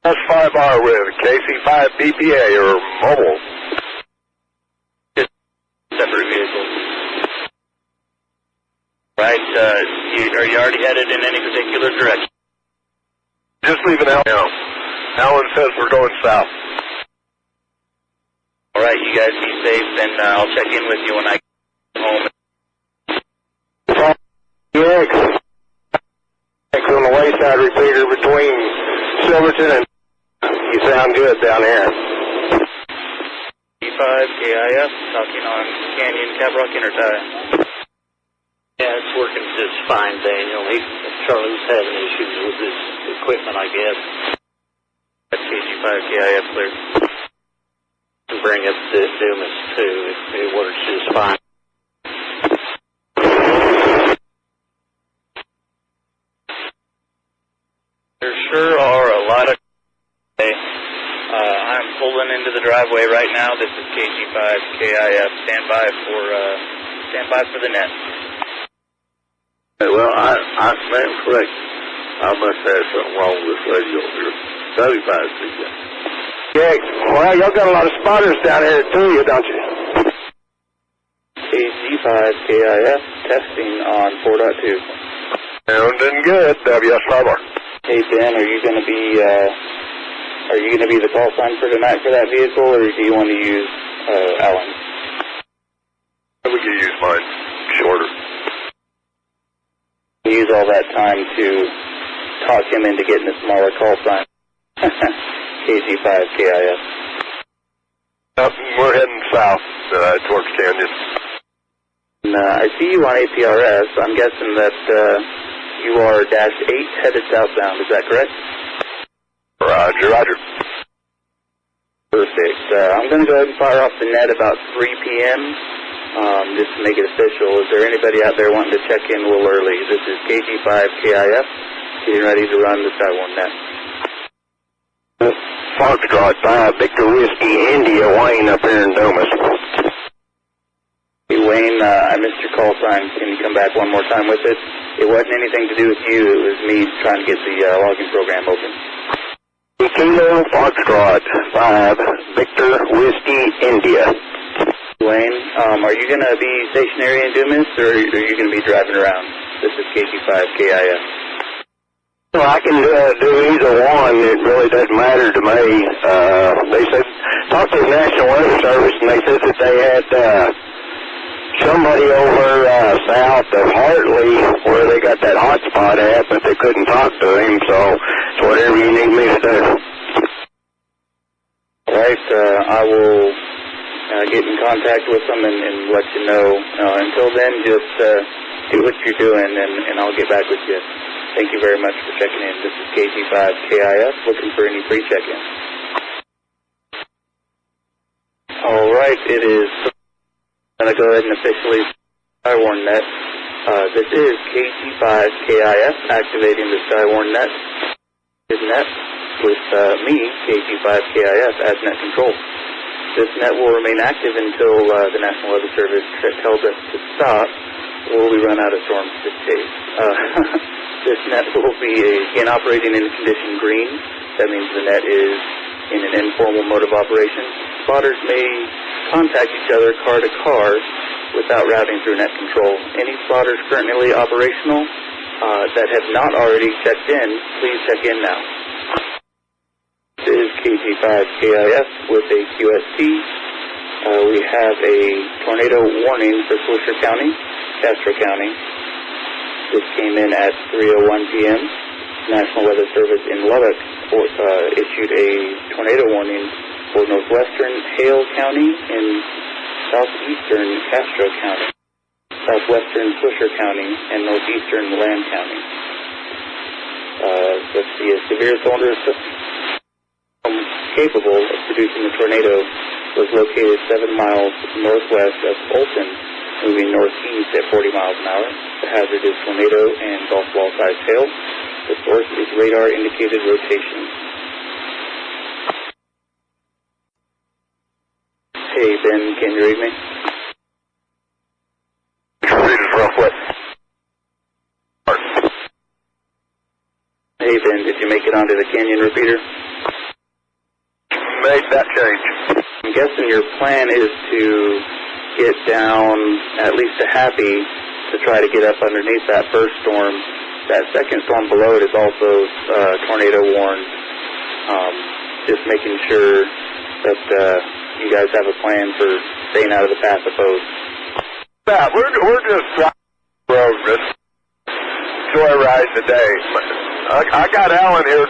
That's 5R with KC5 BPA or mobile. Separate vehicles. Right, are you already headed in any particular direction? Just leaving Allen now. Alan says we're going south. All right, you guys be safe, and I'll check in with you when I get home. X on the wayside repeater between Silverton and... You sound good down here. G5 KIF, talking on Canyon Caprock Intertie. Yeah, it's working just fine, Daniel. Charlie was having issues with his equipment, I guess. That's KG5 KIF clear. Bring up the Dumas too. It works just fine. There sure are a lot of... I'm pulling into the driveway right now. This is KG5 KIF. Stand by for the net. Well, I stand correct. I must have something wrong with this radio here. 35 CJ. Yeah, well, y'all got a lot of spotters down here too, don't you? KG5 KIF, testing on 4.2. Sounding good, WS5R. Hey Ben, are you going to be the call sign for tonight for that vehicle, or do you want to use Alan? We could use mine. Shorter. Use all that time to talk him into getting a smaller call sign. KG5 KIF. We're heading south towards Canyon. I see you on APRS. I'm guessing that you are -8 headed southbound. Is that correct? Roger, roger. Perfect. I'm going to go ahead and fire off the net about 3 p.m. Just to make it official. Is there anybody out there wanting to check in a little early? This is KG5 KIF, getting ready to run the Skywarn net. Foxtrot 5, Victor Whiskey, India, Wayne up here in Dumas. Hey Wayne, I missed your call sign. Can you come back one more time with it? It wasn't anything to do with you. It was me trying to get the logging program open. Kilo Foxtrot 5, Victor Whiskey, India. Wayne, are you going to be stationary in Dumas, or are you going to be driving around? This is KG5 KIF. Well, I can do either one. It really doesn't matter to me. They said, talked to the National Weather Service, and they said that they had somebody over south of Hartley where they got that hot spot at, but they couldn't talk to him, so it's whatever you need me to do. All right, I will get in contact with them and let you know. Until then, just do what you're doing, and I'll get back with you. Thank you very much for checking in. This is KG5 KIF, looking for any free check-in. All right, it is... I'm going to go ahead and officially Skywarn net. This is KG5 KIF, activating the Skywarn net. This net with me, KG5 KIF, as net control. This net will remain active until the National Weather Service tells us to stop, or we run out of storms this case. This net will be again operating in condition green. That means the net is in an informal mode of operation. Spotters may contact each other car to car without routing through net control. Any spotters currently operational that have not already checked in, please check in now. This is KG5 KIF with a QST. We have a tornado warning for Swisher County, Castro County. This came in at 3:01 p.m. National Weather Service in Lubbock issued a tornado warning for northwestern Hale County and southeastern Castro County, southwestern Swisher County, and northeastern Land County. Let's see, a severe thunderstorm capable of producing a tornado was located 7 miles northwest of Fulton, moving northeast at 40 miles an hour. The hazard is tornado and golf ball-sized hail. The source is radar-indicated rotation. Hey, Ben, can you read me? Read it real quick. Hey, Ben, did you make it onto the Canyon repeater? that change? I'm guessing your plan is to get down at least to Happy to try to get up underneath that first storm. That second storm below it is also tornado warned. Just making sure that you guys have a plan for staying out of the path of both. Yeah, we're just driving the road, just joyriding the day. I got Alan here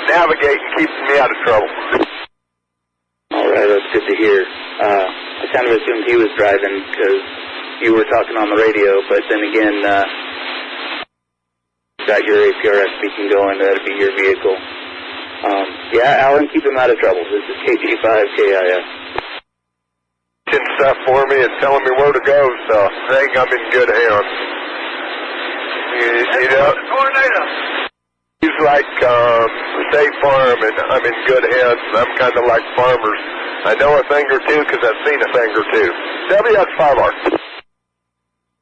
navigating, keeping me out of trouble. All right, that's good to hear. I kind of assumed he was driving because you were talking on the radio, but then again, got your APRS speaking going, that'd be your vehicle. Yeah, Alan, keep him out of trouble. This is KG5KIF. Stuff for me and telling me where to go, so I think I'm in good hands. You know, tornado. He's like State Farm, and I'm in good hands. I'm kind of like farmers. I know a thing or two because I've seen a thing or two. WS5R.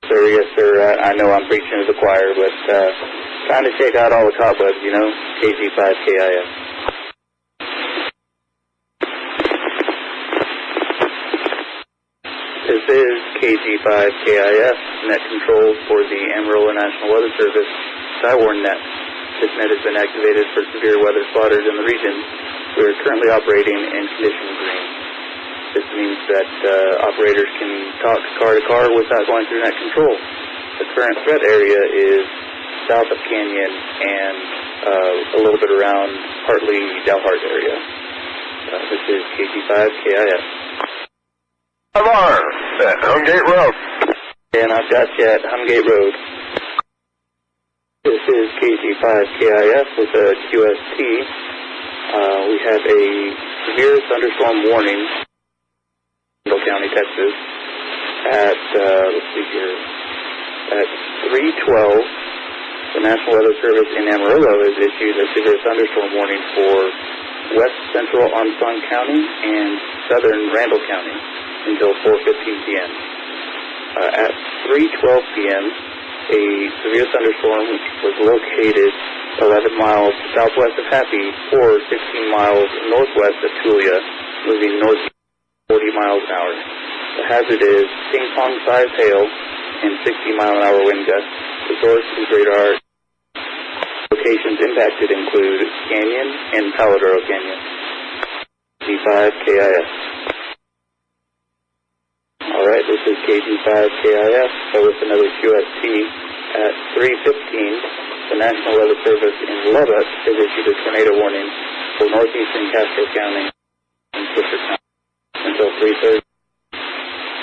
Sir, yes, sir. I know I'm preaching to the choir, but trying to take out all the cobwebs, you know. KG5KIF. This is KG5KIF, net control for the Amarillo National Weather Service Skywarn net. This net has been activated for severe weather spotters in the region. We are currently operating in condition green. This means that operators can talk car to car without going through net control. The current threat area is south of Canyon and a little bit around Hartley-Dalhart area. This is KG5KIF. At Humgate Road. And I've got you at Humgate Road. This is KG5KIF with a QST. We have a severe thunderstorm warning in Randall County, Texas at, let's see here, at 3:12. The National Weather Service in Amarillo has issued a severe thunderstorm warning for west central Armstrong County and southern Randall County until 4:15 p.m. At 3:12 p.m., a severe thunderstorm was located 11 miles southwest of Happy or 16 miles northwest of Tulia, moving north 40 miles an hour. The hazard is ping-pong-sized hail and 60-mile-an-hour wind gusts. The source is radar. Locations impacted include Canyon and Paladaro Canyon. KG5KIF. All right, this is KG5KIF, so with another QST at 3:15. The National Weather Service in Lubbock has issued a tornado warning for northeastern Castro County and Fisher County until 3:30.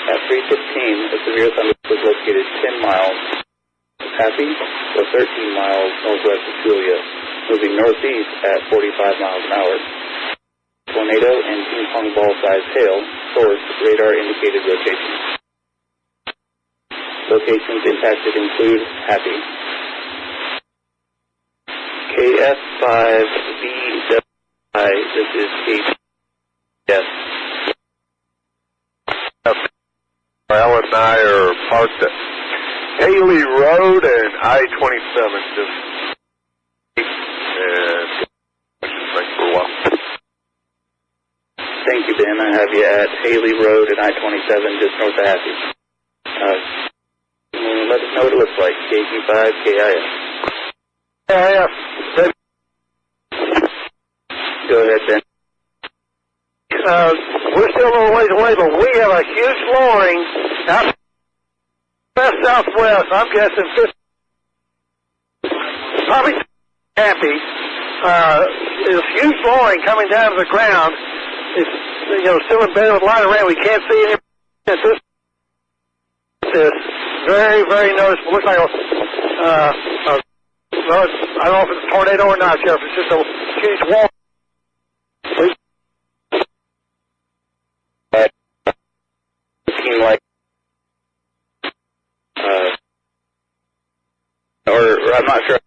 At 3:15, a severe thunderstorm was located 10 miles Happy or 13 miles northwest of Tulia, moving northeast at 45 miles an hour. Tornado and ping-pong ball-sized hail, source radar indicated location. Locations impacted include Happy. KF5BWI, this is KF. Alan and I are parked at Haley Road and I-27. Just thanks for a while. Thank you, Ben. I have you at Haley Road and I-27, just north of Happy. Let us know what it looks like. KG5KIF. KIF. Go ahead, Ben. We're still a little ways away, but we have a huge lowering out west-southwest. I'm guessing 50, probably Happy. There's huge lowering coming down to the ground. It's, still embedded with light rain. We can't see any. It's very, very noticeable. Looks like I don't know if it's a tornado or not, Sheriff. It's just a huge wall. Like, or I'm not sure.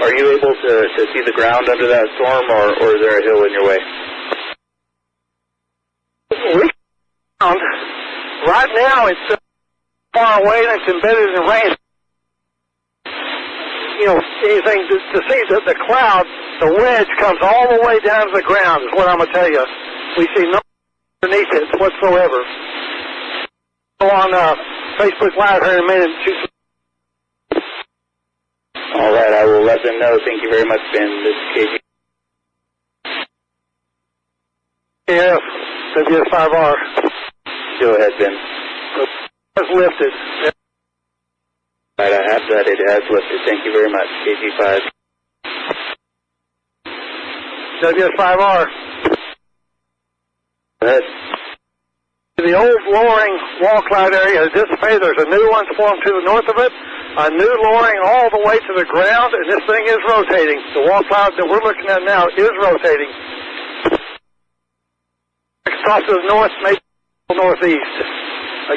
Are you able to see the ground under that storm, or is there a hill in your way? Right now, it's far away and it's embedded in rain. Anything to see the cloud The wedge comes all the way down to the ground, is what I'm going to tell you. We see no underneath it whatsoever. Go on Facebook Live here in a minute. All right, I will let them know. Thank you very much, Ben. This is KG. Yeah, WS5R. Go ahead, Ben. It's lifted. All right, I have that. It has lifted. Thank you very much, KG5. WS5R. Go ahead. The old lowering wall cloud area has dissipated. There's a new one formed to the north of it. A new lowering all the way to the ground, and this thing is rotating. The wall cloud that we're looking at now is rotating. It's off to the north, maybe northeast.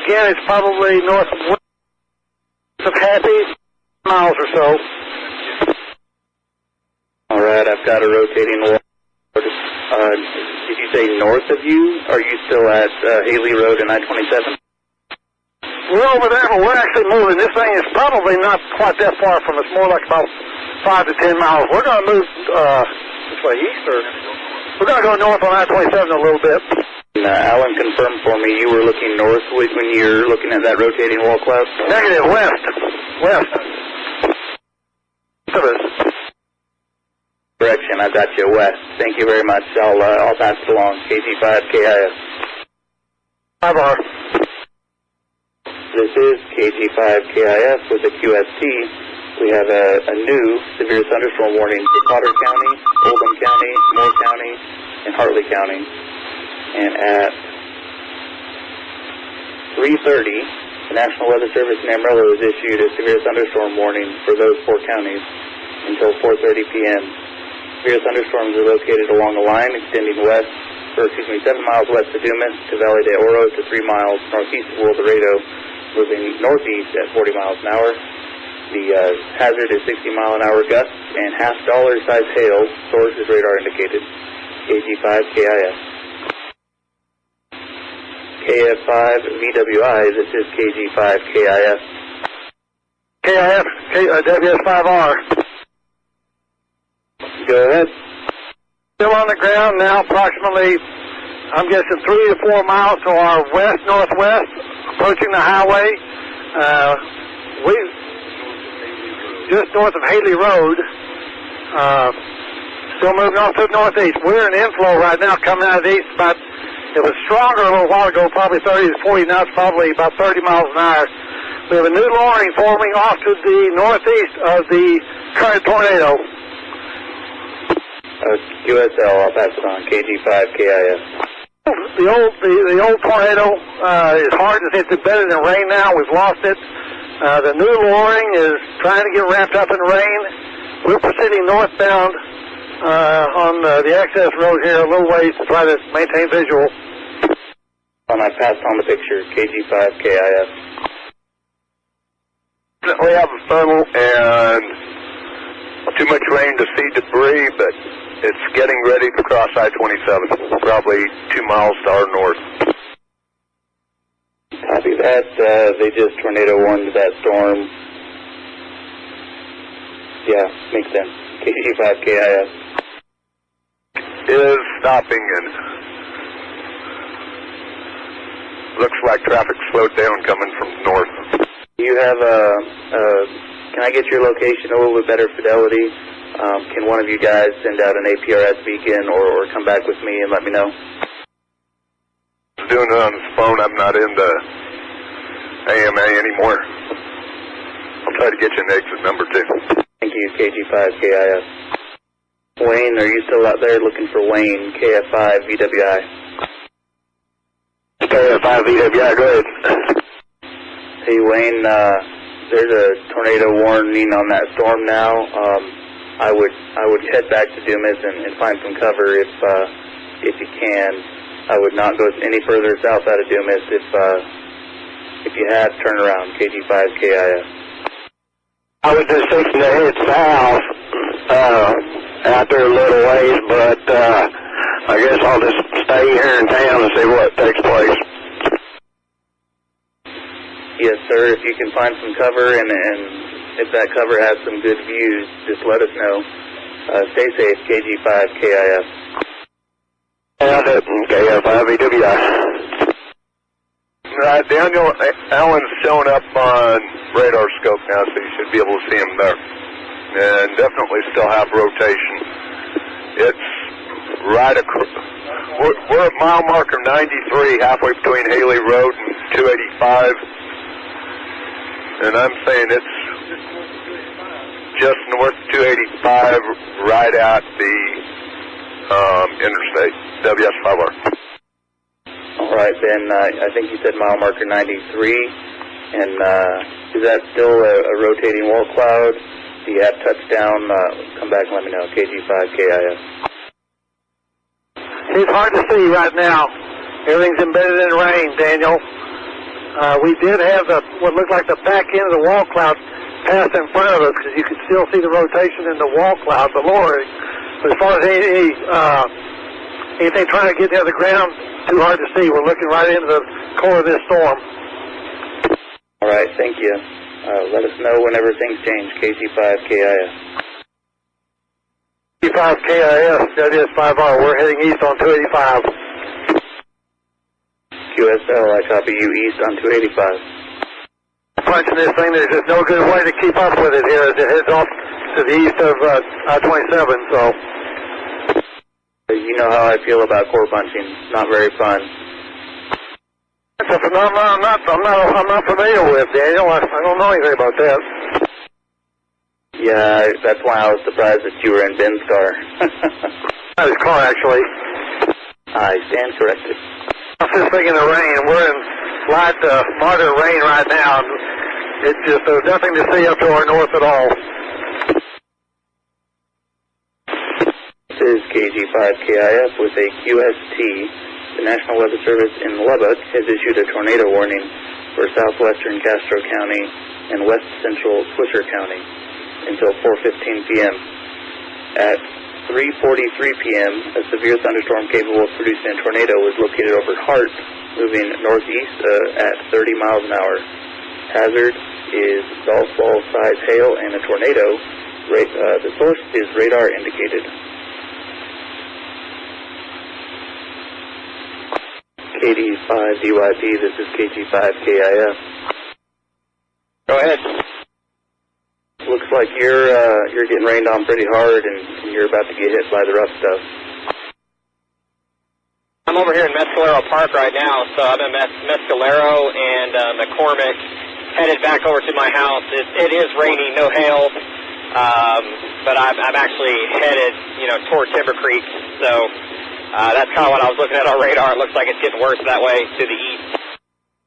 Again, it's probably northwest of Happy, miles or so. All right, I've got a rotating wall. Did you say north of you? Are you still at Haley Road and I-27? We're over there, but we're actually moving. This thing is probably not quite that far from us, more like about 5 to 10 miles. We're going to move this way east, or we're going to go north on I-27 a little bit. Alan confirmed for me you were looking north when you're looking at that rotating wall cloud? Negative, west. West. Of us. Correction, I got you west. Thank you very much. I'll pass it along. KG5KIS. 5R. This is KG5KIS with the QST. We have a new severe thunderstorm warning for Potter County, Oldham County, Moore County, and Hartley County. And at 3:30, the National Weather Service in Amarillo has issued a severe thunderstorm warning for those 4 counties until 4:30 p.m. Severe thunderstorms are located along a line extending 7 miles west of Dumas to Valle de Oro to 3 miles northeast of El Dorado, moving northeast at 40 miles an hour. The hazard is 60-mile-an-hour gusts and half-dollar size hail. Source is radar indicated. KG5KIS. KF5VWI, this is KG5KIS. KIF, WS5R. Go ahead. Still on the ground now, approximately, I'm guessing 3 to 4 miles to our west-northwest, approaching the highway. We just north of Haley Road. Still moving on to the northeast. We're in inflow right now, coming out of the east. It was stronger a little while ago, probably 30 to 40. Now it's probably about 30 miles an hour. We have a new lowering forming off to the northeast of the current tornado. QSL, I'll pass it on. KG5KIS. The old tornado is hard. It's better than rain now. We've lost it. The new lowering is trying to get ramped up in rain. We're proceeding northbound on the access road here a little ways to try to maintain visual. I passed on the picture. KG5KIS. We have a funnel and too much rain to see debris, but it's getting ready to cross I-27, probably 2 miles to our north. Copy that. They just tornado warned that storm. Yeah, makes sense. KG5KIS. Is stopping and looks like traffic slowed down coming from north. You have can I get your location a little bit better fidelity? Can one of you guys send out an APRS beacon or come back with me and let me know? I'm doing it on his phone. I'm not into AMA anymore. I'll try to get you an exit number too. Thank you, KG5KIS. Wayne, are you still out there looking for Wayne, KF5VWI? KF5VWI, go ahead. Hey, Wayne, there's a tornado warning on that storm now. I would head back to Dumas and find some cover if you can. I would not go any further south out of Dumas. If you have, turn around. KG5KIS. I was just thinking to head south out there a little ways, but I guess I'll just stay here in town and see what takes place. Yes, sir. If you can find some cover and if that cover has some good views, just let us know. Stay safe, KG5KIF. KF5EWI. Daniel, Alan's showing up on radar scope now, so you should be able to see him there. And definitely still have rotation. It's right across. We're at mile marker 93, halfway between Haley Road and 285. And I'm saying it's just north 285, right at the interstate, WS5R. All right, Ben, I think you said mile marker 93, and is that still a rotating wall cloud? Do you have touchdown? Come back and let me know, KG5KIF. It's hard to see right now. Everything's embedded in rain, Daniel. We did have what looked like the back end of the wall cloud pass in front of us, because you could still see the rotation in the wall cloud, the lowering. But as far as anything trying to get near the ground, too hard to see. We're looking right into the core of this storm. All right, thank you. Let us know whenever things change, KG5KIF. KG5KIF, WS5R. We're heading east on 285. QSL, I copy you east on 285. Punching this thing, there's just no good way to keep up with it here as it heads off to the east of I-27, so. You know how I feel about core punching. Not very fun. It's a phenomenon I'm not familiar with, Daniel. I don't know anything about that. Yeah, that's why I was surprised that you were in Ben's car. His car, actually. I stand corrected. I'm just thinking of rain. We're in light moderate rain right now. It's just, there's nothing to see up to our north at all. This is KG5KIF with a QST. The National Weather Service in Lubbock has issued a tornado warning for southwestern Castro County and west central Swisher County until 4:15 p.m. At 3:43 p.m., a severe thunderstorm capable of producing a tornado was located over Hart, moving northeast at 30 miles an hour. Hazard is golf ball size hail and a tornado. The source is radar indicated. KD5DYP, this is KG5KIF. Go ahead. Looks like you're getting rained on pretty hard, and you're about to get hit by the rough stuff. I'm over here in Mescalero Park right now, so I'm in Mescalero and McCormick, headed back over to my house. It is raining, no hail, but I'm actually headed, toward Timber Creek, so that's kind of what I was looking at on radar. It looks like it's getting worse that way to the east.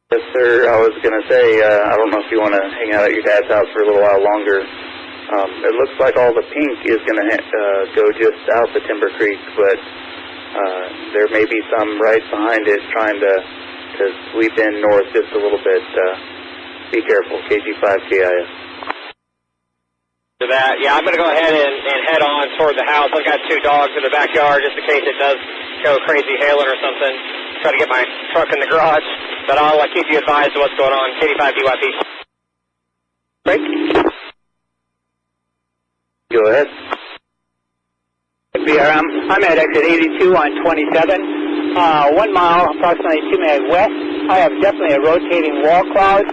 Yes, sir. I was going to say, I don't know if you want to hang out at your dad's house for a little while longer. It looks like all the pink is going to go just south of Timber Creek, but there may be some right behind it trying to sweep in north just a little bit. Be careful, KG5KIF. To that, yeah, I'm going to go ahead and head on toward the house. I've got 2 dogs in the backyard just in case it does go crazy hailing or something. Try to get my truck in the garage, but I'll keep you advised of what's going on. KD5DYP. Break. Go ahead. I'm at exit 82 on 27. 1 mile, approximately 2 miles west. I have definitely a rotating wall cloud,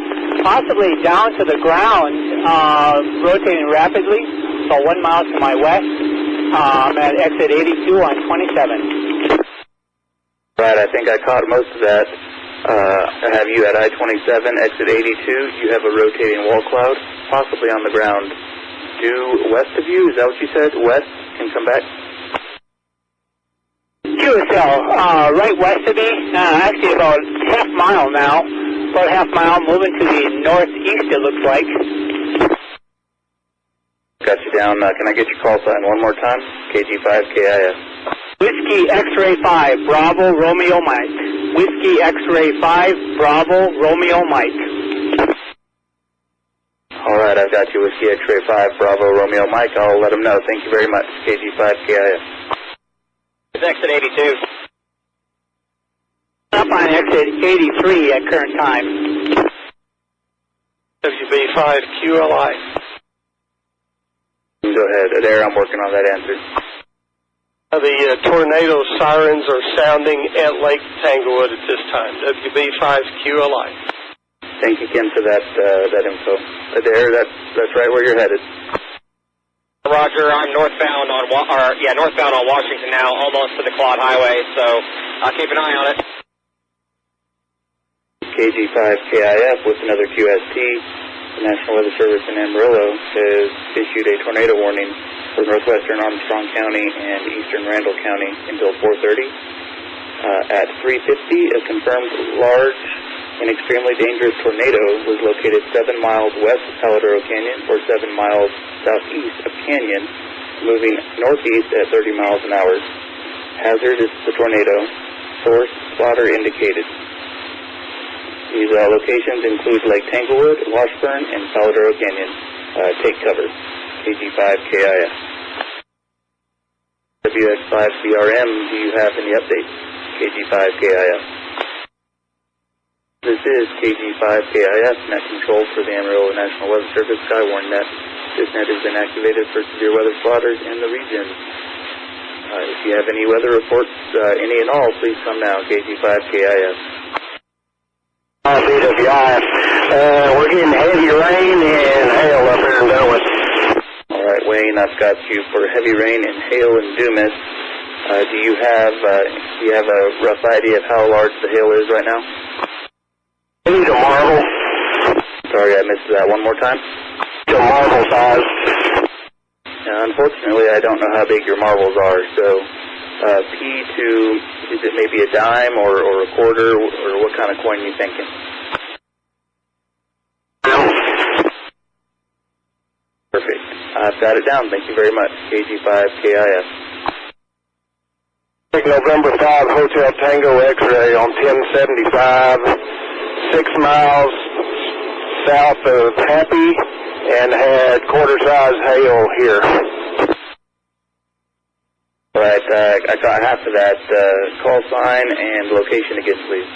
possibly down to the ground, rotating rapidly. So 1 mile to my west. I'm at exit 82 on 27. Right, I think I caught most of that. I have you at I-27, exit 82. You have a rotating wall cloud, possibly on the ground. Due west of you, is that what you said? West, can come back? QSL, right west of me, actually about half mile now. About half mile, moving to the northeast, it looks like. Got you down. Can I get your call sign one more time? KG5KIF. Whiskey X-Ray 5, Bravo, Romeo, Mike. Whiskey X-Ray 5, Bravo, Romeo, Mike. All right, I've got you. Whiskey X-Ray 5, Bravo, Romeo, Mike. I'll let them know. Thank you very much. KG5KIF. It's exit 82. Up on exit 83 at current time. WB5QLI. go ahead. Adair, I'm working on that answer. The tornado sirens are sounding at Lake Tanglewood at this time. WB5QLI. Thank you, Ken, for that info. Adair, that's right where you're headed. Roger, I'm northbound on Washington now, almost to the Quad Highway, so I'll keep an eye on it. KG5KIF with another QST. The National Weather Service in Amarillo has issued a tornado warning for northwestern Armstrong County and eastern Randall County until 4:30. At 3:50, a confirmed large and extremely dangerous tornado was located 7 miles west of Paladaro Canyon or 7 miles southeast of Canyon, moving northeast at 30 miles an hour. Hazard is the tornado. Source, spotter indicated. These locations include Lake Tanglewood, Washburn, and Paladaro Canyon. Take cover. KG5KIF. WX5CRM, do you have any updates? KG5KIF. This is KG5KIF, net control for the Amarillo National Weather Service Skywarn net. This net has been activated for severe weather spotters in the region. If you have any weather reports, any and all, please come now. KG5KIF. CWI. We're getting heavy rain and hail up here in Dumas. All right, Wayne, I've got you for heavy rain and hail in Dumas. Do you have a rough idea of how large the hail is right now? It's a marble. Sorry, I missed that. One more time. It's a marble size. Unfortunately, I don't know how big your marbles are, so P2, is it maybe a dime or a quarter, or what kind of coin are you thinking? Perfect. I've got it down. Thank you very much. KG5KIF. November 5 Hotel Tango X-ray on 1075, 6 miles south of Happy, and had quarter-size hail here. All right, I got half of that. Call sign and location again, please.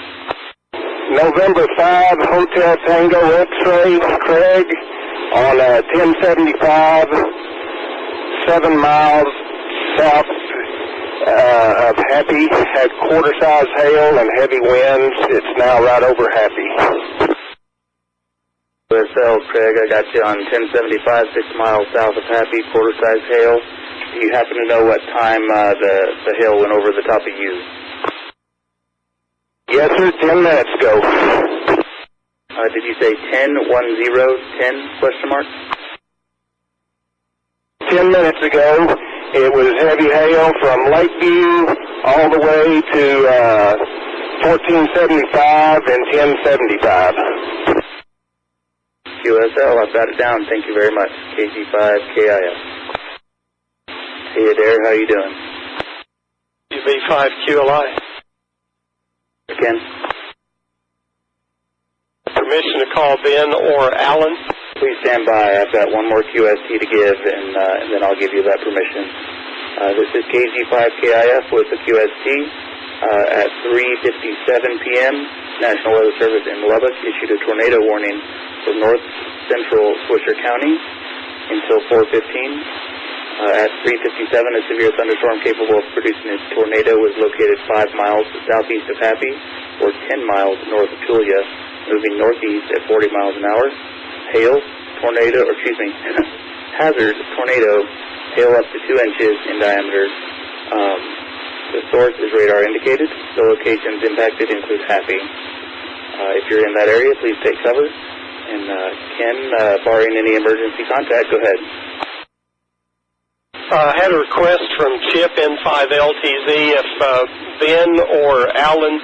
November 5 Hotel Tango X-ray, Craig, on 1075, 7 miles south of Happy, had quarter-size hail and heavy winds. It's now right over Happy. USL, Craig, I got you on 1075, 6 miles south of Happy, quarter-size hail. Do you happen to know what time the hail went over the top of you? Yes, sir, 10 minutes ago. Did you say 10, 10, question mark? 10 minutes ago, it was heavy hail from Lakeview all the way to 1475 and 1075. QSL, I've got it down. Thank you very much. KG5KIF. Hey, Adair, how you doing? WB5QLI. Again? Permission to call Ben or Alan? Please stand by. I've got one more QST to give, and then I'll give you that permission. This is KG5KIF with the QST. At 3:57 p.m., National Weather Service in Lubbock issued a tornado warning for north central Swisher County until 4:15. At 3:57, a severe thunderstorm capable of producing a tornado was located 5 miles southeast of Happy, or 10 miles north of Tulia, moving northeast at 40 miles an hour. Hail, tornado, or excuse me, hazard, tornado, hail up to 2 inches in diameter. The source is radar indicated. The locations impacted include Happy. If you're in that area, please take cover. And Ken, barring any emergency contact, go ahead. I had a request from Chip N5LTZ if Ben or Alan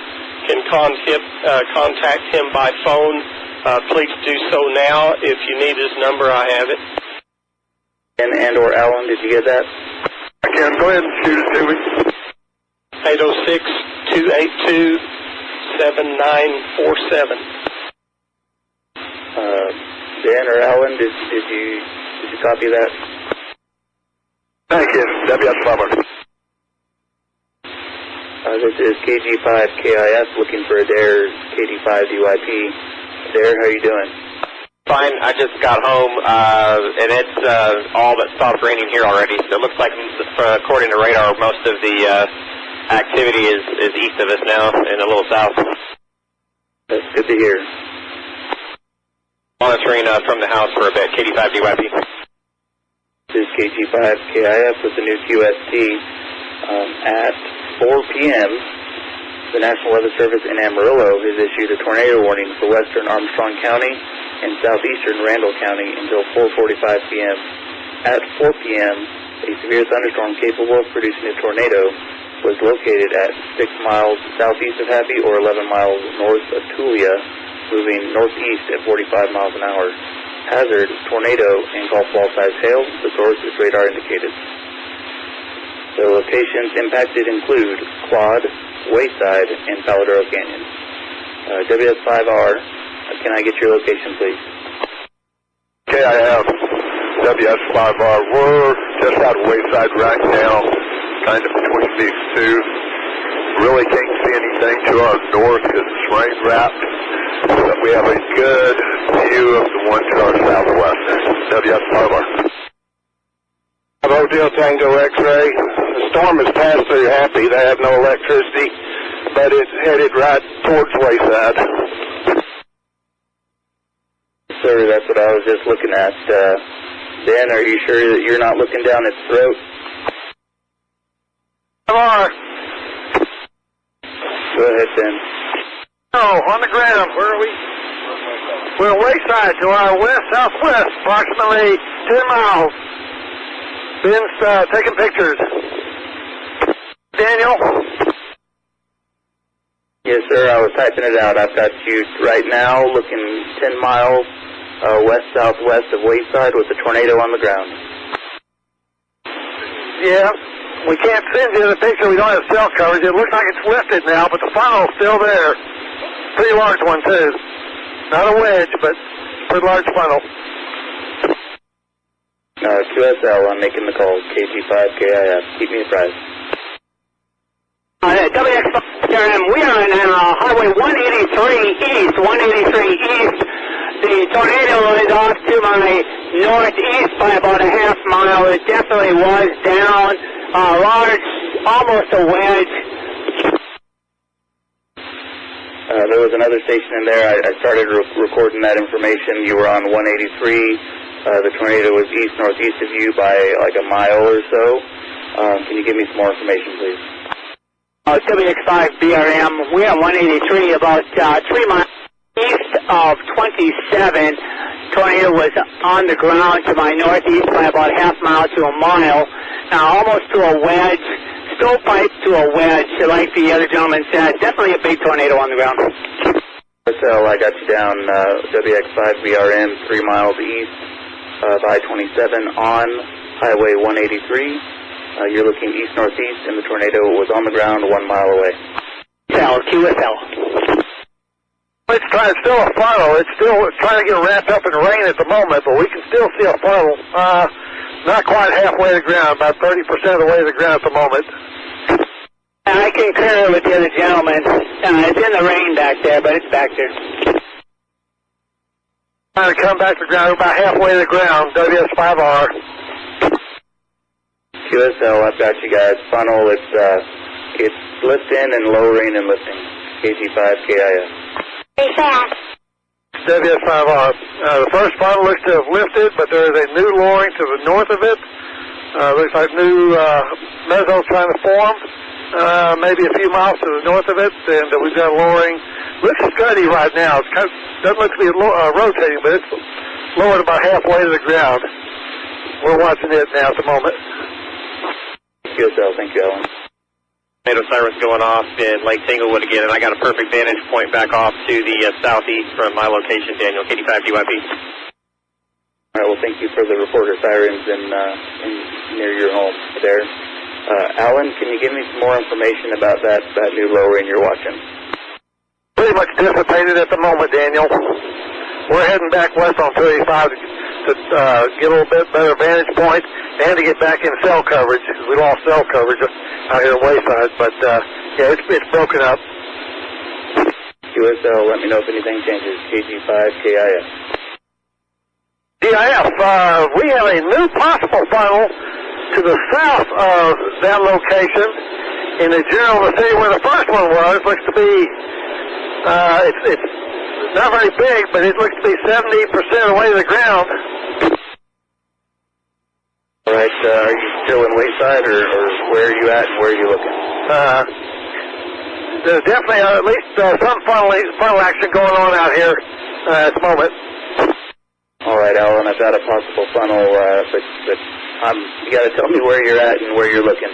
can contact him by phone. Please do so now. If you need his number, I have it. Ben and or Alan, did you get that? I can. Go ahead and shoot it to me. 806-282-7947. Ben or Alan, did you copy that? Thank you. WS5. This is KG5KIF looking for Adair, KD5DYP. Adair, how are you doing? Fine. I just got home, and it's all but stopped raining here already. So it looks like, according to radar, most of the activity is east of us now and a little south. That's good to hear. Monitoring from the house for a bit. KD5DYP. This is KG5KIF with the new QST. At 4 p.m., the National Weather Service in Amarillo has issued a tornado warning for western Armstrong County and southeastern Randall County until 4:45 p.m. At 4 p.m., a severe thunderstorm capable of producing a tornado was located at 6 miles southeast of Happy or 11 miles north of Tulia, moving northeast at 45 miles an hour. Hazard, tornado, and golf ball size hail. The source is radar indicated. The locations impacted include Quad, Wayside, and Paladero Canyon. WS5R, can I get your location, please? KIF, WS5R. We're just out of Wayside right now, kind of between these two. Really can't see anything to our north because it's rain wrapped, but we have a good view of the one to our southwest. WS5R. Hotel Tango X-ray. The storm has passed through Happy. They have no electricity, but it's headed right towards Wayside. Sir, that's what I was just looking at. Ben, are you sure that you're not looking down its throat? Hello. Go ahead, Ben. Oh, on the ground. Where are we? We're Wayside to our west-southwest, approximately 10 miles. Ben's taking pictures. Daniel? Yes, sir, I was typing it out. I've got you right now looking 10 miles west-southwest of Wayside with a tornado on the ground. Yeah, we can't send you the picture. We don't have cell coverage. It looks like it's lifted now, but the funnel's still there. Pretty large one, too. Not a wedge, but pretty large funnel. QSL, I'm making the call. KG5KIF. Keep me apprised. WX5, we are on Highway 183 East. 183 East. The tornado is off to my northeast by about a half mile. It definitely was down. Large, almost a wedge. There was another station in there. I started recording that information. You were on 183. The tornado was east-northeast of you by like a mile or so. Can you give me some more information, please? WX5BRM, we're on 183, about 3 miles east of 27. Tornado was on the ground to my northeast by about half mile to a mile. Almost to a wedge, stovepipe to a wedge, like the other gentleman said. Definitely a big tornado on the ground. So I got you down WX5BRM 3 miles east of I-27 on Highway 183. You're looking east-northeast, and the tornado was on the ground 1 mile away. QSL. It's still a funnel. It's still trying to get wrapped up in rain at the moment, but we can still see a funnel. Not quite halfway to the ground, about 30% of the way to the ground at the moment. I concur with the other gentleman. It's in the rain back there, but it's back there. Trying to come back to the ground, about halfway to the ground, WS5R. QSL, I've got you guys. Funnel, it's lifting and lowering and lifting. KG5KIF. WS5R. The first funnel looks to have lifted, but there is a new lowering to the north of it. Looks like new mesos trying to form. Maybe a few miles to the north of it, and we've got a lowering. Looks steady right now. It doesn't look to be rotating, but it's lowered about halfway to the ground. We're watching it now at the moment. QSL, thank you, Alan. Tornado sirens going off in Lake Tanglewood again, and I got a perfect vantage point back off to the southeast from my location, Daniel, KD5DYP. All right, well, thank you for the reporter sirens in near your home there. Alan, can you give me some more information about that new lowering you're watching? Pretty much dissipated at the moment, Daniel. We're heading back west on 285 to get a little bit better vantage point and to get back in cell coverage. We lost cell coverage out here at Wayside, but yeah, it's broken up. QSL, let me know if anything changes. KG5KIF. DIF, we have a new possible funnel to the south of that location in the general vicinity where the first one was. Looks to be, it's not very big, but it looks to be 70% away to the ground. All right, are you still in Wayside, or where are you at and where are you looking? There's definitely at least some funnel action going on out here at the moment. All right, Alan, I've got a possible funnel, but you got to tell me where you're at and where you're looking.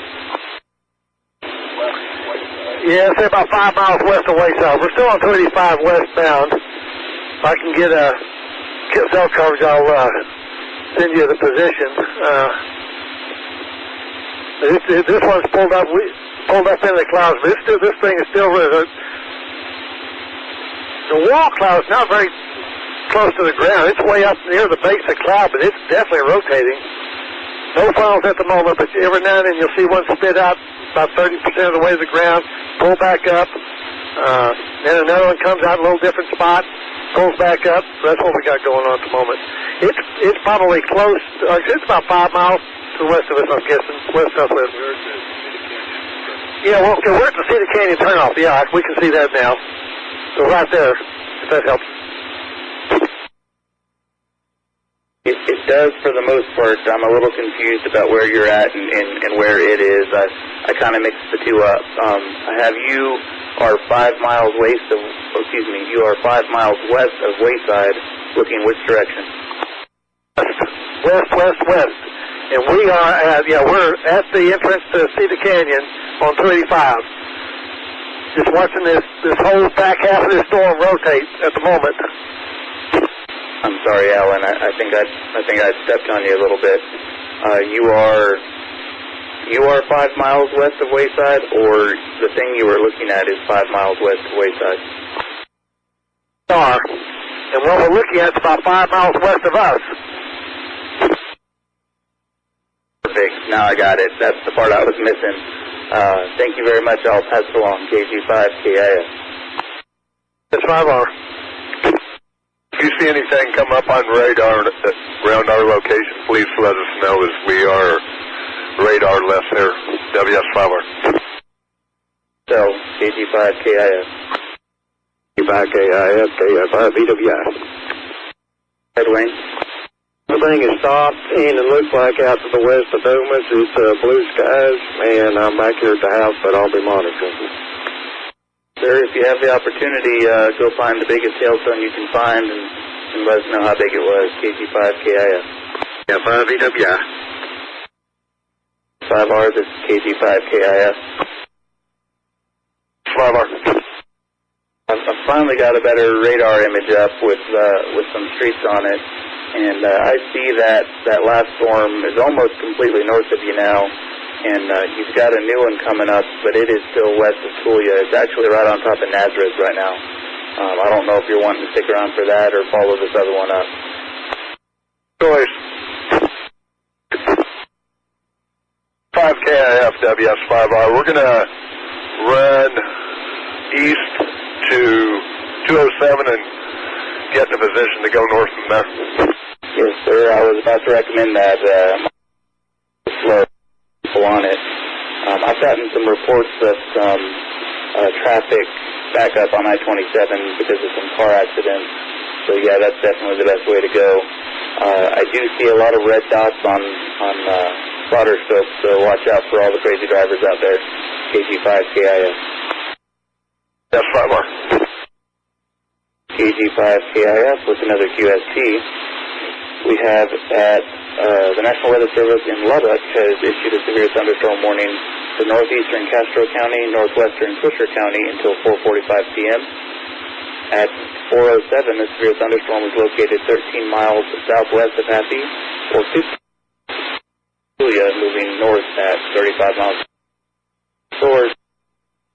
Yeah, say about 5 miles west of Wayside. We're still on 285 westbound. If I can get cell coverage, I'll send you the position. This one's pulled up in the clouds, but this thing is still really, the wall cloud's not very close to the ground. It's way up near the base of the cloud, but it's definitely rotating. No funnels at the moment, but every now and then you'll see one spit out about 30% of the way to the ground, pull back up, then another one comes out in a little different spot, pulls back up. That's what we got going on at the moment. It's probably close, it's about 5 miles to the west of us, I'm guessing, west-southwest. Yeah, well, we're at the Cedar Canyon turnoff. Yeah, we can see that now. So right there, if that helps. It does for the most part. I'm a little confused about where you're at and where it is. I kind of mixed the two up. I have you are 5 miles west of, you are 5 miles west of Wayside, looking which direction? West. And we are at, we're at the entrance to Cedar Canyon on 285. Just watching this whole back half of this storm rotate at the moment. I'm sorry, Alan. I think I stepped on you a little bit. You are 5 miles west of Wayside, or the thing you were looking at is 5 miles west of Wayside? And what we're looking at is about 5 miles west of us. Perfect. Now I got it. That's the part I was missing. Thank you very much. I'll pass it along. KG5KIS. That's 5R. If you see anything come up on radar around our location, please let us know, as we are radar-less there. WS5R. So, KG5KIS. KG5KIS, KF5VWI. Ed Wayne. The thing is stopped, and it looks like out to the west of Dumas, it's blue skies, and I'm back here at the house, but I'll be monitoring. Sir, if you have the opportunity, go find the biggest hailstone you can find and let us know how big it was. KG5KIS. Yeah, 5VWI. 5R, this is KG5KIS. 5R. I've finally got a better radar image up with some streets on it, and I see that last storm is almost completely north of you now. And you've got a new one coming up, but it is still west of Tulia. It's actually right on top of Nazareth right now. I don't know if you're wanting to stick around for that or follow this other one up. Choice. 5KIF WS5R. We're going to run east to 207 and get in a position to go north from there. Yes, sir. I was about to recommend that. Slow. On it. I've gotten some reports of some traffic backup on I-27 because of some car accidents. So yeah, that's definitely the best way to go. I do see a lot of red dots on spotter scopes, so watch out for all the crazy drivers out there. KG5KIS. That's 5R. KG5KIS with another QST. We have at the National Weather Service in Lubbock has issued a severe thunderstorm warning for northeastern Castro County, northwestern Swisher County until 4:45 p.m. At 4:07, the severe thunderstorm was located 13 miles southwest of Happy, or 50 Julia, moving north at 35 miles. Source,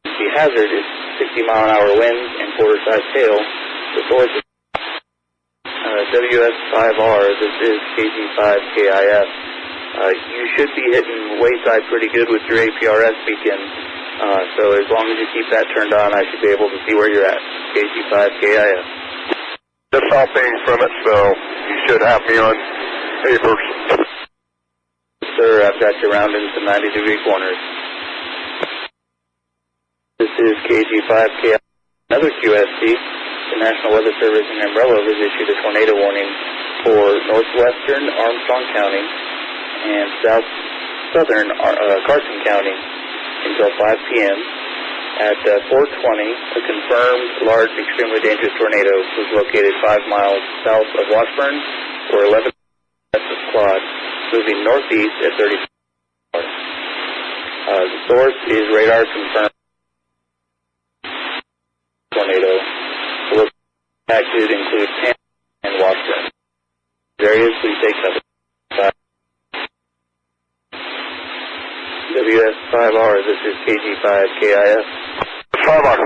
the hazard is 60-mile-an-hour winds and quarter-size hail. The source is WS5R, this is KG5KIF. You should be hitting Wayside pretty good with your APRS beacon, so as long as you keep that turned on, I should be able to see where you're at. KG5KIF. Just hopping from it, so you should have me on papers. Sir, I've got you around in some 90-degree corners. This is KG5K, another QST. The National Weather Service in Amarillo has issued a tornado warning for northwestern Armstrong County and southern Carson County until 5 p.m. At 4:20, a confirmed large, extremely dangerous tornado was located 5 miles south of Washburn, or 11 west of Claude, moving northeast at 30 miles. The source is radar confirmed tornado. The locations include Tampa and Washburn. Areas, please take cover. WS5R, this is KG5KIF. 5R.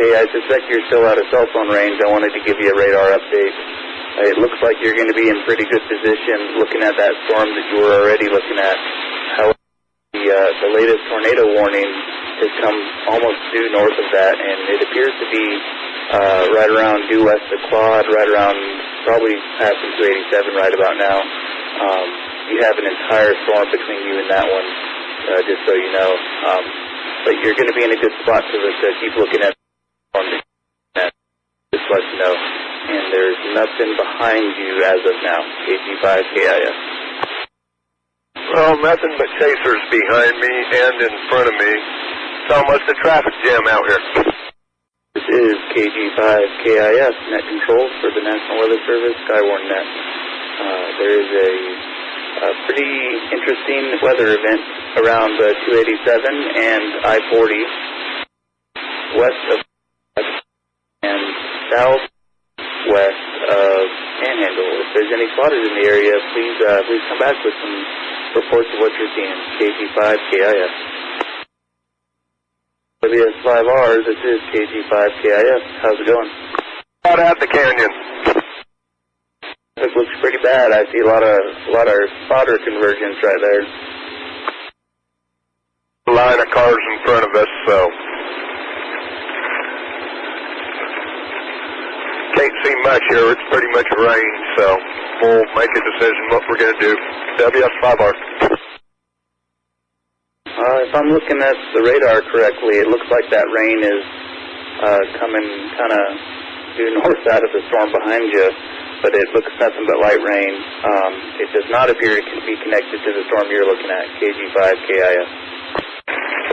Hey, I suspect you're still out of cell phone range. I wanted to give you a radar update. It looks like you're going to be in pretty good position looking at that storm that you were already looking at. However, the latest tornado warning has come almost due north of that, and it appears to be right around due west of Claude, right around probably passing 287 right about now. You have an entire storm between you and that one, just so you know. But you're going to be in a good spot to keep looking at the storm. Just let you know. And there's nothing behind you as of now. KG5KIF. Well, nothing but chasers behind me and in front of me. It's almost a traffic jam out here. This is KG5KIF, net control for the National Weather Service Skywarn Net. There is a pretty interesting weather event around 287 and I-40 west of and southwest of Panhandle. If there's any spotters in the area, please come back with some reports of what you're seeing. KG5KIF. WS5R, this is KG5KIF. How's it going? Out at the canyon. It looks pretty bad. I see a lot of spotter convergence right there. A line of cars in front of us, so can't see much here. It's pretty much rain, so we'll make a decision what we're going to do. WS5R. If I'm looking at the radar correctly, it looks like that rain is coming kind of due north out of the storm behind you, but it looks nothing but light rain. It does not appear to be connected to the storm you're looking at, KG5KIF.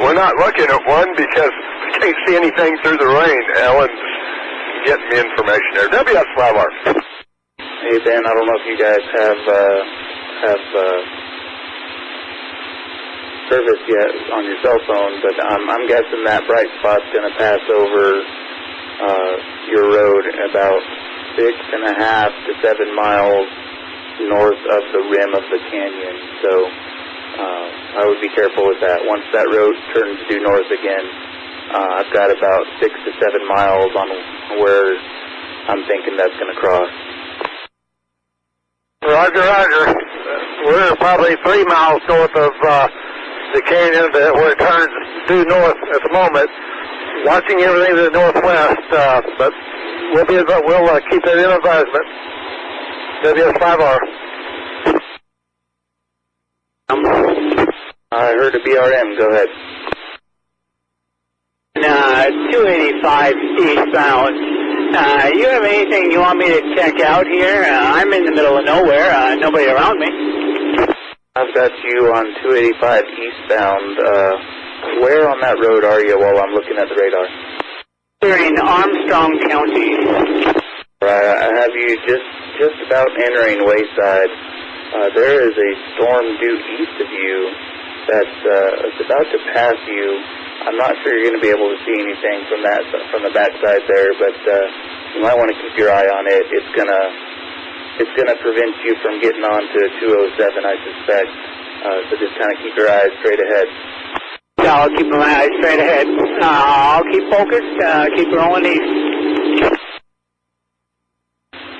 We're not looking at one because we can't see anything through the rain. Alan's getting me information there. WS5R. Hey, Ben, I don't know if you guys have service yet on your cell phone, but I'm guessing that bright spot's going to pass over your road about 6.5 to 7 miles north of the rim of the canyon. So I would be careful with that. Once that road turns due north again, I've got about 6 to 7 miles on where I'm thinking that's going to cross. Roger, roger. We're probably 3 miles north of the canyon where it turns due north at the moment, watching everything to the northwest, but we'll keep that in advisement. WS5R. I heard a BRM. Go ahead. 285 eastbound. You have anything you want me to check out here? I'm in the middle of nowhere. Nobody around me. I've got you on 285 eastbound. Where on that road are you while I'm looking at the radar? We're in Armstrong County. Right, I have you just about entering Wayside. There is a storm due east of you that's about to pass you. I'm not sure you're going to be able to see anything from the backside there, but you might want to keep your eye on it. It's gonna prevent you from getting on to 207, I suspect. So just kind of keep your eyes straight ahead. Yeah, I'll keep my eyes straight ahead. I'll keep focused. Keep rolling east.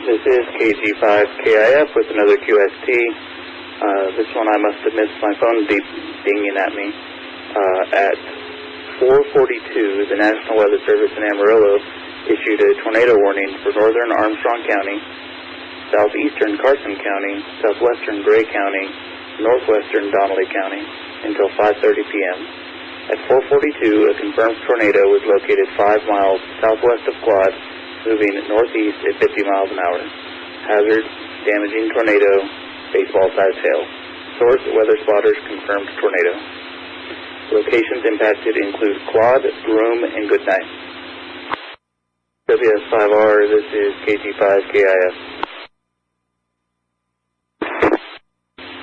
This is KG5KIF with another QST. This one I must have missed my phone dinging at me. At 4:42, the National Weather Service in Amarillo issued a tornado warning for northern Armstrong County, southeastern Carson County, southwestern Gray County, northwestern Donnelly County until 5:30 p.m. At 4:42, a confirmed tornado was located 5 miles southwest of Quad, moving northeast at 50 miles an hour. Hazard, damaging tornado, baseball-sized hail. Source, weather spotters confirmed tornado. Locations impacted include Quad, Groom, and Goodnight. WS5R, this is KG5KIF.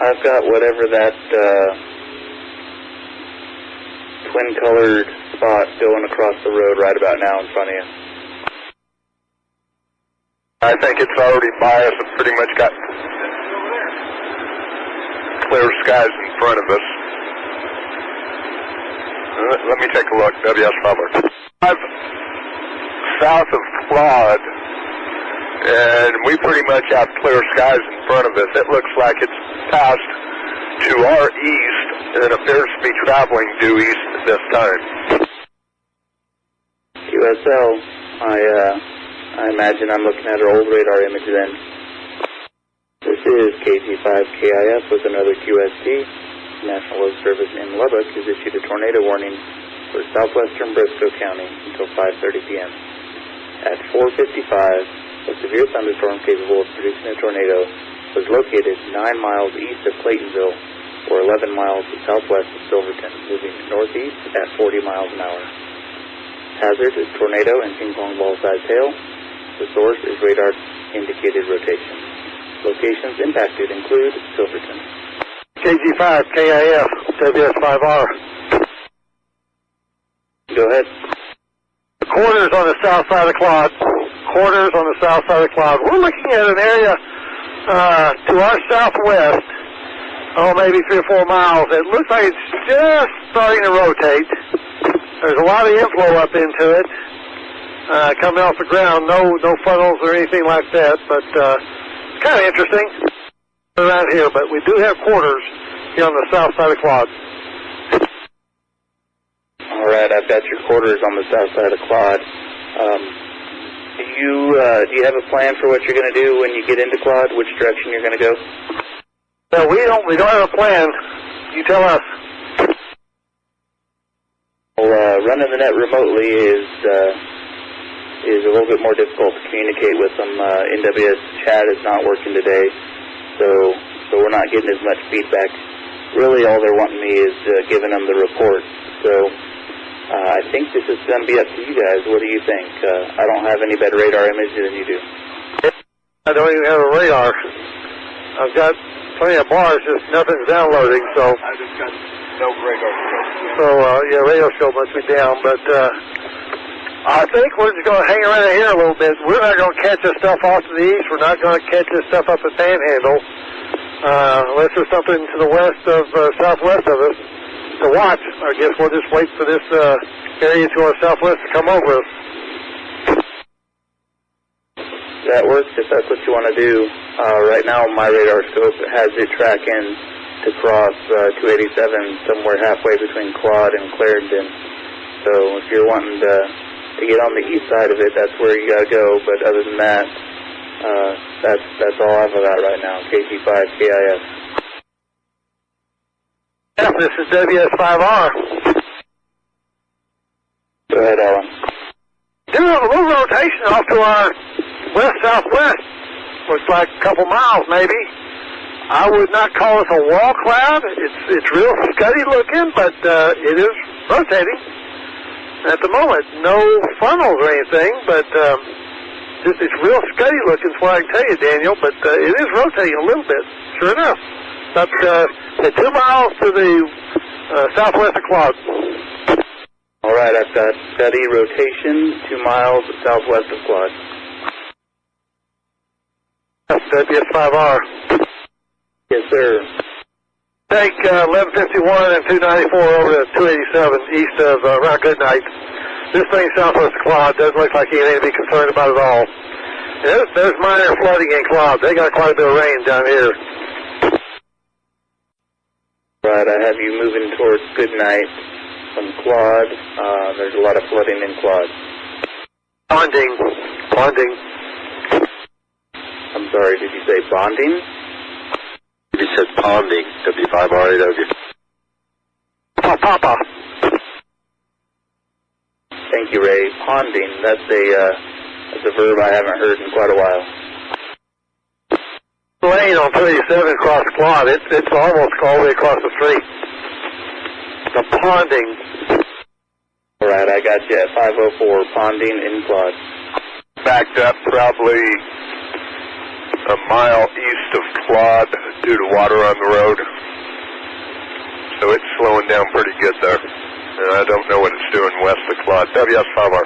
I've got whatever that twin-colored spot going across the road right about now in front of you. I think it's already by us and pretty much got clear skies in front of us. Let me take a look. WS5R. South of Claude, and we pretty much have clear skies in front of us. It looks like it's passed to our east and appears to be traveling due east at this time. QSL, I imagine I'm looking at our old radar image then. This is KG5KIF with another QST. National Weather Service in Lubbock has issued a tornado warning for southwestern Briscoe County until 5:30 p.m. At 4:55, a severe thunderstorm capable of producing a tornado was located 9 miles east of Claytonville or 11 miles southwest of Silverton, moving northeast at 40 miles an hour. Hazard is tornado and ping-pong ball-sized hail. The source is radar-indicated rotation. Locations impacted include Silverton. KG5KIF, WS5R. Go ahead. Quarters on the south side of Claude. Quarters on the south side of Claude. We're looking at an area to our southwest, maybe 3 or 4 miles. It looks like it's just starting to rotate. There's a lot of inflow up into it, coming off the ground. No funnels or anything like that, but it's kind of interesting around here. But we do have quarters here on the south side of Claude. All right, I've got your quarters on the south side of Claude. Do you have a plan for what you're going to do when you get into Claude? Which direction you're going to go? No, we don't have a plan. You tell us. Well, running the net remotely is a little bit more difficult to communicate with them. NWS chat is not working today, so we're not getting as much feedback. Really, all they're wanting me is giving them the report. So I think this is going to be up to you guys. What do you think? I don't have any better radar image than you do. I don't even have a radar. I've got plenty of bars, just nothing's downloading. So I just got no radar scope. So radar scope must be down. But I think we're just going to hang around here a little bit. We're not going to catch this stuff off to the east. We're not going to catch this stuff up the Panhandle. Unless there's something to the west of, southwest of us to watch. I guess we'll just wait for this area to our southwest to come over us. That works if that's what you want to do. Right now, my radar scope has it tracking to cross 287 somewhere halfway between Quad and Clarendon. So if you're wanting to get on the east side of it, that's where you got to go. But other than that, that's all I've got right now. KG5KIF. Yeah, this is WS5R. Go ahead, Alan. Doing a little rotation off to our west-southwest. Looks like a couple miles, maybe. I would not call it a wall cloud. It's real scuddy looking, but it is rotating. At the moment, no funnels or anything, but just it's real scuddy looking, is what I can tell you, Daniel. But it is rotating a little bit, sure enough. About 2 miles to the southwest of Claude. All right, I've got steady rotation, 2 miles southwest of Claude. That's WS5R. Yes, sir. Take 1151 and 294 over to 287 east of around Goodnight. This thing southwest of Claude doesn't look like anything to be concerned about at all. There's minor flooding in Claude. They got quite a bit of rain down here. Right, I have you moving towards Goodnight from Claude. There's a lot of flooding in Claude. Ponding. I'm sorry, did you say bonding? You said ponding, W5RAW. Papa. Thank you, Ray. Ponding, that's a verb I haven't heard in quite a while. Lane on 37 across Quad. It's almost all the way across the street. The ponding. All right, I got you at 504, ponding in Quad. Backed up probably a mile east of Claude due to water on the road. So it's slowing down pretty good there. And I don't know what it's doing west of Claude. WS5R.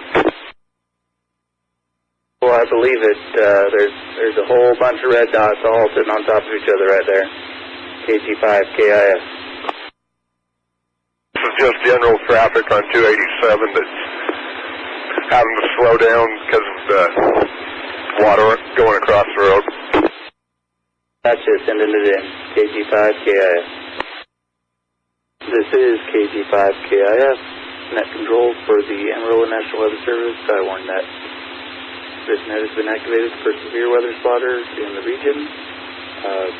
Well, I believe it. There's a whole bunch of red dots all sitting on top of each other right there. KG5, KIS. This is just general traffic on 287 that's having to slow down because of the water going across the road. Gotcha, sending it in. KG5, KIS. This is KG5, KIS. Net control for the Amarillo National Weather Service Skywarn Net. This net has been activated for severe weather spotters in the region.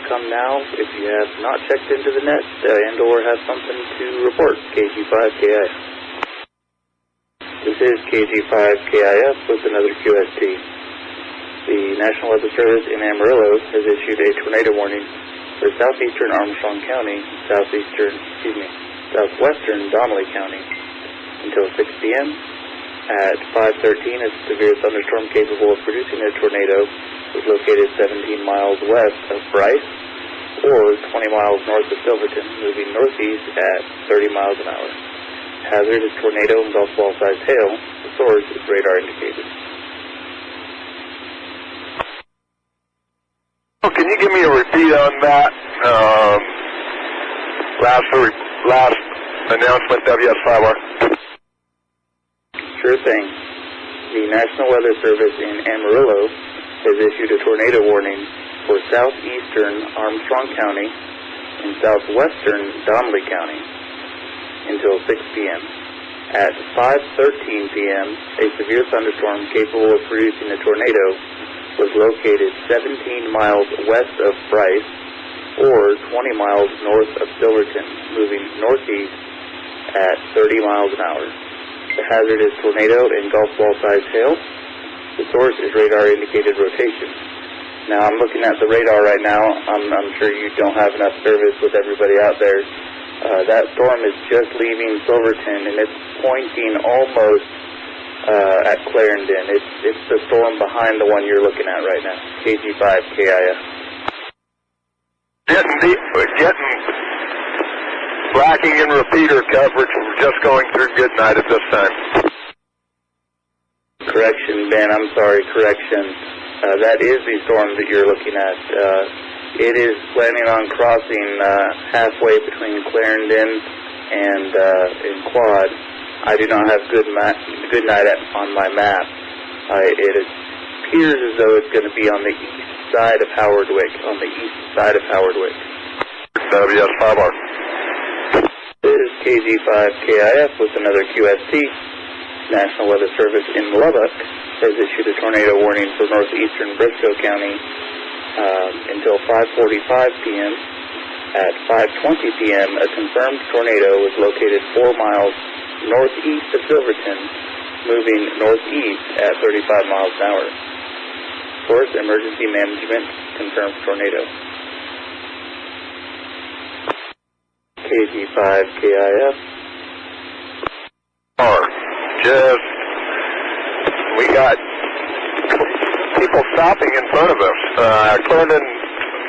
Come now if you have not checked into the net and or have something to report. KG5KIS. This is KG5KIS with another QST. The National Weather Service in Amarillo has issued a tornado warning for southeastern Armstrong County, southwestern Donnelly County until 6 p.m. At 5:13, a severe thunderstorm capable of producing a tornado was located 17 miles west of Bryce or 20 miles north of Silverton, moving northeast at 30 miles an hour. Hazard is tornado and golf ball sized hail. The source is radar indicated. Oh, can you give me a repeat on that? Last announcement, WS5R. Sure thing. The National Weather Service in Amarillo has issued a tornado warning for southeastern Armstrong County and southwestern Donnelly County until 6 p.m. At 5:13 p.m., a severe thunderstorm capable of producing a tornado was located 17 miles west of Bryce or 20 miles north of Silverton, moving northeast at 30 miles an hour. The hazard is tornado and golf ball sized hail. The source is radar indicated rotation. Now I'm looking at the radar right now. I'm sure you don't have enough service with everybody out there. That storm is just leaving Silverton and it's pointing almost at Clarendon. It's the storm behind the one you're looking at right now. KG5 KIS. Getting lacking in repeater coverage. We're just going through good night at this time. Correction, Ben. I'm sorry. Correction. That is the storm that you're looking at. It is planning on crossing halfway between Clarendon and Quad. I do not have good night on my map. It appears as though it's going to be on the east side of Howardwick. WS5R. This is KG5KIF with another QST. National Weather Service in Lubbock has issued a tornado warning for northeastern Briscoe County until 5:45 p.m. At 5:20 p.m., a confirmed tornado was located 4 miles northeast of Silverton, moving northeast at 35 miles an hour. Source, emergency management, confirmed tornado. KG5KIF. We got people stopping in front of us. Clarendon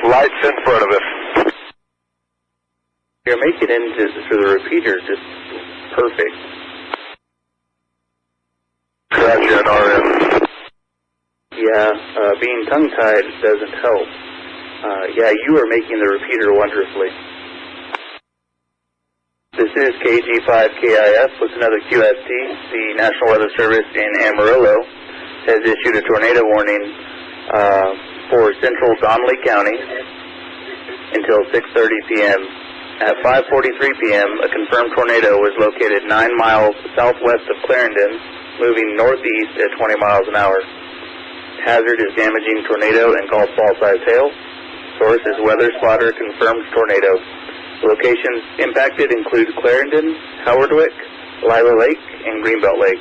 lights in front of us. You're making it for the repeaters just perfect. Gotcha, RN. Yeah, being tongue-tied doesn't help. Yeah, you are making the repeater wonderfully. This is KG5KIF with another QST. The National Weather Service in Amarillo has issued a tornado warning for central Donnelly County until 6:30 p.m. At 5:43 p.m., a confirmed tornado was located 9 miles southwest of Clarendon, moving northeast at 20 miles an hour. Hazard is damaging tornado and golf ball sized hail. Source is weather spotter confirmed tornado. Locations impacted include Clarendon, Howardwick, Lila Lake, and Greenbelt Lake.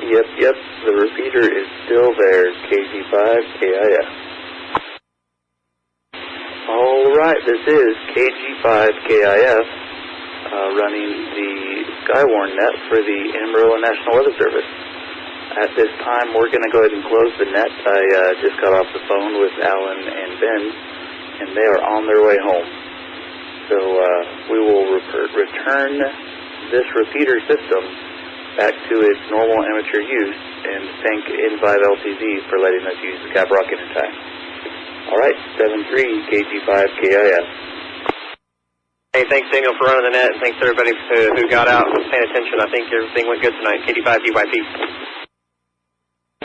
Yep, the repeater is still there, KG5KIF. Alright, this is KG5KIF running the Skywarn net for the Amarillo National Weather Service. At this time, we're going to go ahead and close the net. I just got off the phone with Alan and Ben, and they are on their way home. So we will return this repeater system back to its normal amateur use, and thank N5LTZ for letting us use the Caprock Intertie. Alright, 7-3, KG5KIF. Hey, thanks Daniel for running the net, and thanks everybody who got out and was paying attention. I think everything went good tonight. KD5DYP.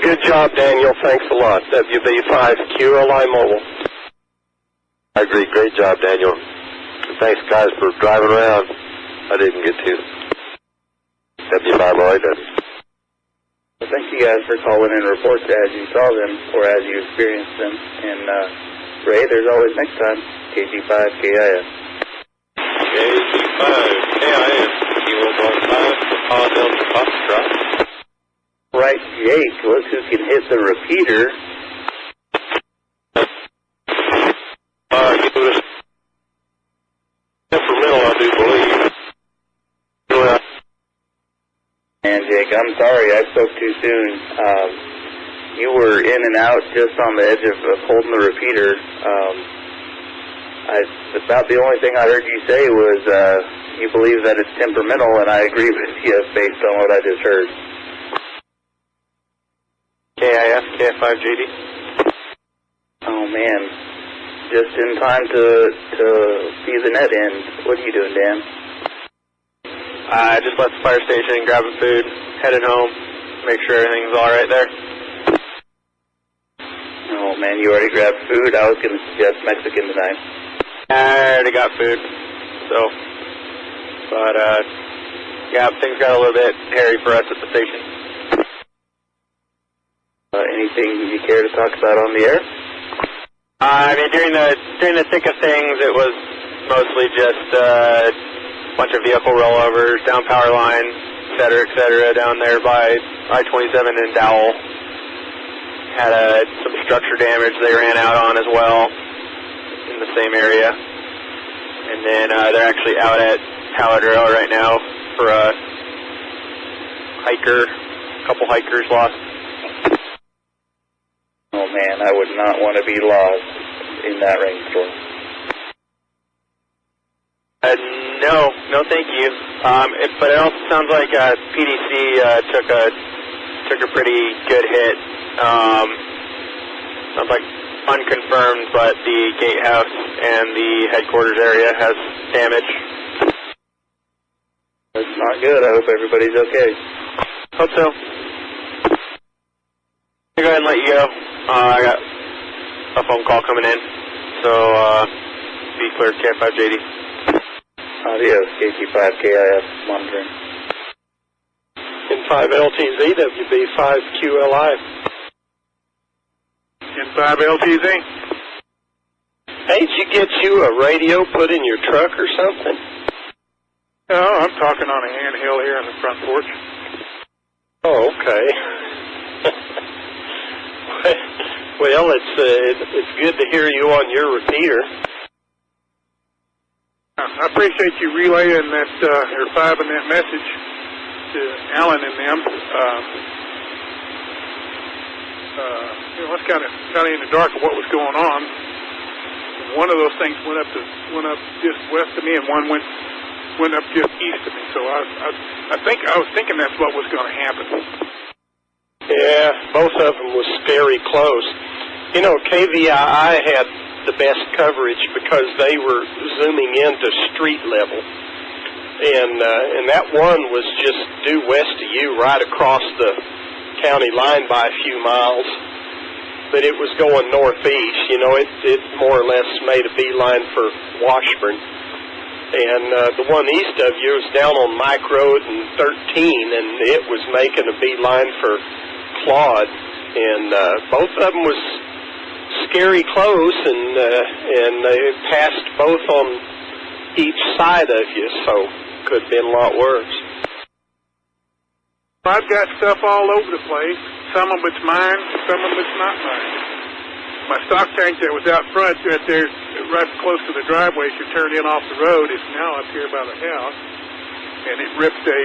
Good job, Daniel. Thanks a lot. WB5QLI Mobile. I agree. Great job, Daniel. Thanks, guys, for driving around. I didn't get to. W5LI does. Well, thank you guys for calling in reports as you saw them or as you experienced them. And Ray, there's always next time. KG5KIF. KG5KIF. Kilo 5 for Delta Foxtrot. Right, Jake, look who can hit the repeater. Temperamental, I do believe. And Jake, I'm sorry I spoke too soon. You were in and out just on the edge of holding the repeater. About the only thing I heard you say was you believe that it's temperamental, and I agree with you based on what I just heard. KIF, KF5JD. Oh man, just in time to see the net end. What are you doing, Dan? I just left the fire station, grabbing food, headed home, make sure everything's all right there. Oh man, you already grabbed food? I was going to suggest Mexican tonight. I already got food, but yeah, things got a little bit hairy for us at the station. Anything you care to talk about on the air? I mean, during the thick of things, it was mostly just a bunch of vehicle rollovers, down power line, et cetera, down there by I-27 in Dowell. Had some structure damage they ran out on as well in the same area. And then they're actually out at Paladro right now for a hiker. A couple hikers lost. Oh man, I would not want to be lost in that rainstorm. No, thank you. But it also sounds like PDC took a pretty good hit. Sounds like unconfirmed, but the gatehouse and the headquarters area has damage. That's not good. I hope everybody's okay. Hope so. I'll go ahead and let you go. I got a phone call coming in, so be clear, KF5JD. Adios, KG5KIF monitoring. N5LTZ, WB5QLI. N5LTZ. Hey, did you get you a radio put in your truck or something? No, I'm talking on a handheld here on the front porch. Oh, okay. Well, it's good to hear you on your repeater. I appreciate you relaying that, or fiving that message to Alan and them. You know, I was kind of in the dark of what was going on. One of those things went up just west of me, and one went up just east of me. So I was thinking that's what was going to happen. Yeah, both of them was very close. You know, KVII had the best coverage because they were zooming into street level. And that one was just due west of you, right across the county line by a few miles. But it was going northeast. You know, it more or less made a beeline for Washburn. And the one east of you was down on Mike Road and 13, and it was making a beeline for Claude. And both of them was scary close, and they passed both on each side of you, so could have been a lot worse. I've got stuff all over the place. Some of it's mine, some of it's not mine. My stock tank that was out front, right there, right close to the driveway, as you turn in off the road, is now up here by the house. And it ripped a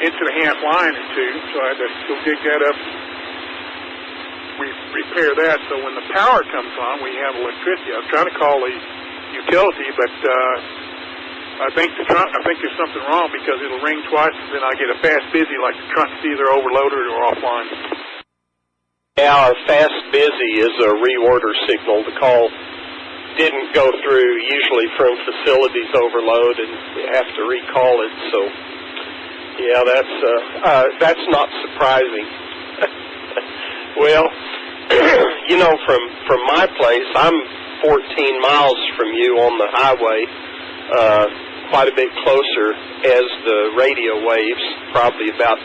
inch-and-a-half line or two, so I had to go dig that up. We repair that, so when the power comes on, we have electricity. I was trying to call the utility, but I think there's something wrong because it'll ring twice, and then I get a fast busy, like the trunk's either overloaded or offline. Yeah, a fast busy is a reorder signal. The call didn't go through, usually from facilities overload, and you have to recall it. So, yeah, that's not surprising. Well, you know, from my place, I'm 14 miles from you on the highway, quite a bit closer as the radio waves, probably about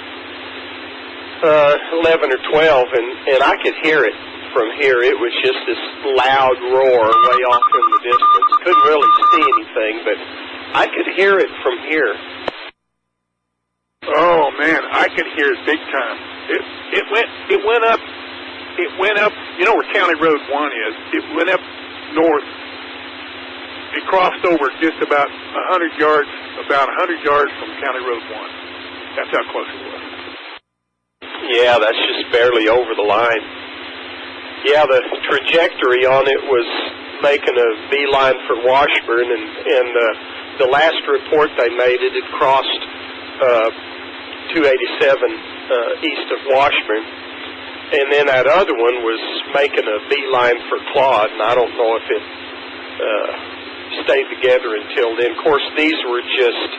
11 or 12, and I could hear it from here. It was just this loud roar way off in the distance. Couldn't really see anything, but I could hear it from here. Oh man, I could hear it big time. It went up. You know where County Road 1 is? It went up north. It crossed over just about 100 yards from County Road 1. That's how close it was. Yeah, that's just barely over the line. Yeah, the trajectory on it was making a beeline for Washburn, and the last report they made, it had crossed 287 east of Washburn. And then that other one was making a beeline for Claude, and I don't know if it stayed together until then. Of course, these were just,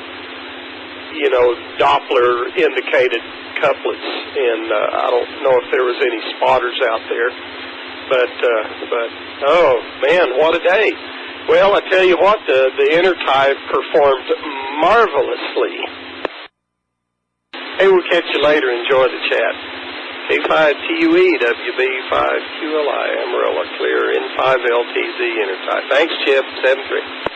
you know, Doppler-indicated couplets, and I don't know if there was any spotters out there. But oh, man, what a day. Well, I tell you what, the Intertie performed marvelously. Hey, we'll catch you later. Enjoy the chat. K5TUE, WB5QLI, Amarillo, clear, N5LTZ, Intertie. Thanks, Chip, 73.